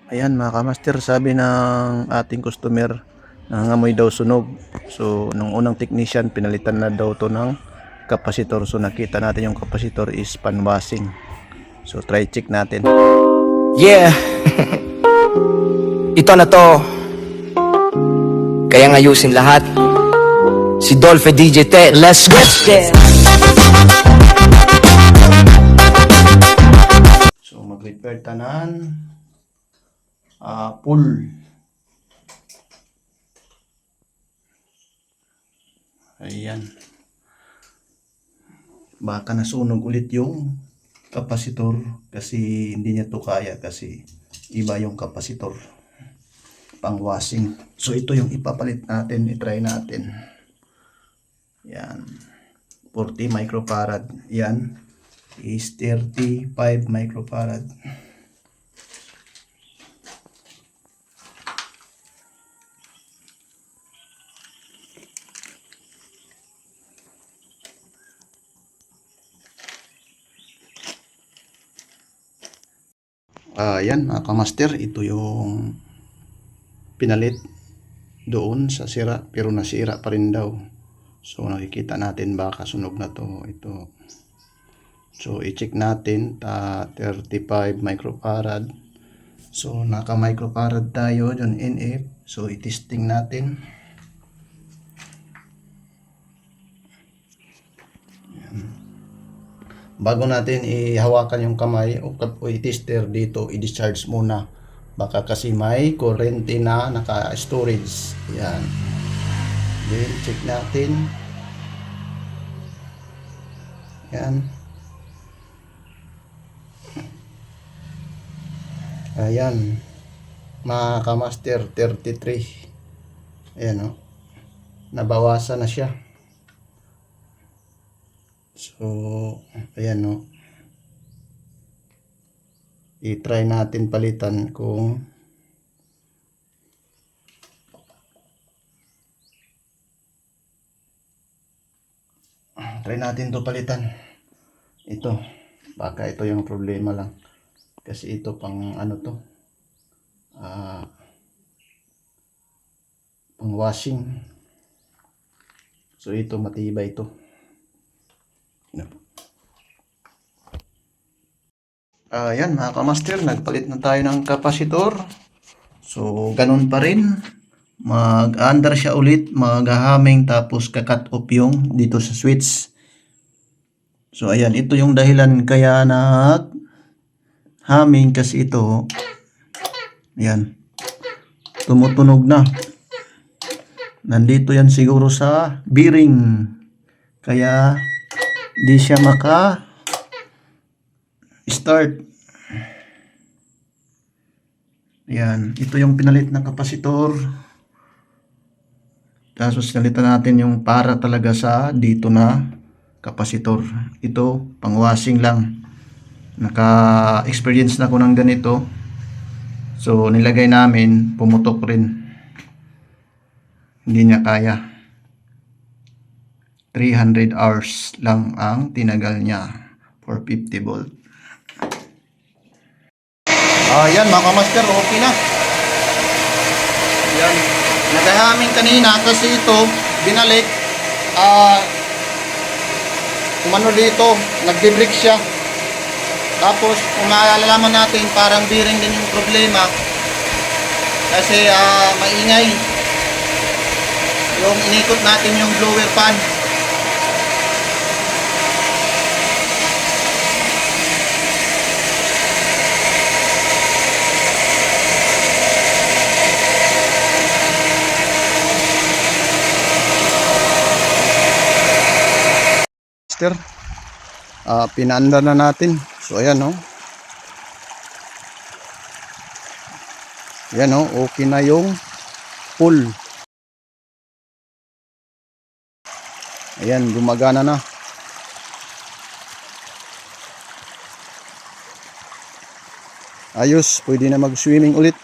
Ayan mga kamaster, sabi ng ating customer, nangangamoy daw sunog. So nung unang technician, pinalitan na daw to ng kapasitor. So nakita natin yung kapasitor is panwashing. So try check natin. Yeah, ito na to. Kaya ngayusin lahat. Si Dolphy DJ Ted. Let's get it. So mag-repair tanan. Full. Ayan. Baka nasunog ulit yung kapasitor kasi hindi niya to kaya kasi iba yung kapasitor pang washing. So ito yung ipapalit natin, i-try natin. Yan. 40 microfarad. Yan is 35 microfarad. Yan mga kamaster, ito yung pinalit doon sa sira pero nasira pa rin daw. So nakikita natin baka sunog na to. Ito. So i-check natin 35 microfarad. So naka microfarad tayo dyan NF. So i-testing natin. Bago natin ihawakan yung kamay o i-tester dito, i-discharge muna. Baka kasi may kurente na naka-storage. Yan. Then check natin. Yan. Ayan. Mga kamaster, 33. Ayan o. Nabawasan na siya. So, ayan o. I-try natin palitan kung try natin to palitan. Ito. Baka ito yung problema lang. Kasi ito pang ano to. Pang washing. So ito matibay ito. Yan mga kamaster, nagpalit na tayo ng kapasitor. So ganun pa rin. Mag-under siya ulit, maghahaming tapos kakat off yung dito sa switch. So ayan, ito yung dahilan kaya humming kasi ito. Ayan. Tumutunog na. Nandito yan siguro sa bearing. Kaya di siya start. Yan, ito yung pinalit na kapasitor. Tapos nalitan natin yung para talaga sa dito na kapasitor. Ito, pang washing lang. Naka-experience na ko ng ganito. So, nilagay namin, pumutok rin. Hindi niya kaya. 300 hours lang ang tinagal niya for 50 volt. Yan mga kamaster, okay na. Yan. Nagahaming kanina kasi ito, binalik. Kumano dito, nagbe-break siya. Tapos, kung maalalaman natin, parang bearing din yung problema. Kasi maingay. Yung inikot natin yung blower fan. Pinaanda na natin. So ayan oh. Ayan oh, okay na yung full. Ayan, gumagana na. Ayos, pwede na mag-swimming ulit.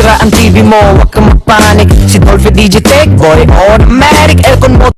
sira ang TV mo, huwag kang magpanik. Si Dolphy DJ Tech Boy, automatic aircon mo